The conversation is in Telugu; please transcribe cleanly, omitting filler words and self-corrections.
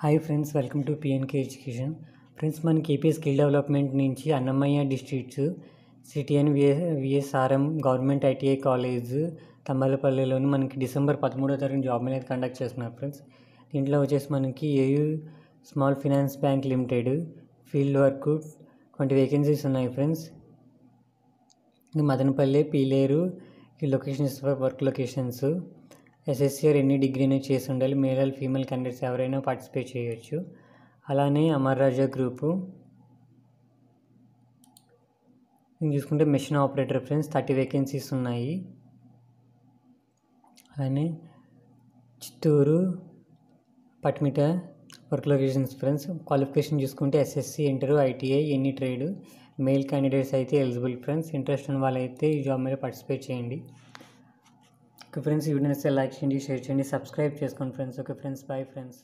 Hi friends, welcome to PNK education. Friends, మనకి ఏపీ స్కిల్ డెవలప్మెంట్ నుంచి Annamayya districts CTN VSRM government ITI college తంబలపల్లిలోని మనకి డిసెంబర్ 13వ తారీఖున జాబ్ మీద కండక్ట్ చేస్తున్నారు ఫ్రెండ్స్. దీంట్లో వచ్చేసి మనకి AU small finance bank limited field work 20 vacancies ఉన్నాయి ఫ్రెండ్స్. మదనపల్లి, పీలేరు ఈ locations work locations. SSC or any డిగ్రీనే చేసి ఉండాలి. మేల్ అండ్ ఫీమేల్ క్యాండిడేట్స్ ఎవరైనా పార్టిసిపేట్ చేయొచ్చు. అలానే అమర్ రాజా గ్రూపు చూసుకుంటే మెషిన్ ఆపరేటర్ ఫ్రెండ్స్ 30 వేకెన్సీస్ ఉన్నాయి. అలానే చిత్తూరు, పట్మిట వర్క్ లొకేషన్స్ ఫ్రెండ్స్. క్వాలిఫికేషన్ చూసుకుంటే SSC, inter, ITI, any trade. Male candidates అయితే ఎలిజిబుల్ ఫ్రెండ్స్. ఇంట్రెస్ట్ ఉన్న వాళ్ళైతే ఈ జాబ్ మీద పార్టిసిపేట్ చేయండి. ఓకే ఫ్రెండ్స్, ఈ వీడియోని లైక్ చేయండి, షేర్ చేయండి, సబ్స్క్రైబ్ చేసుకోండి friends. Okay friends, bye friends.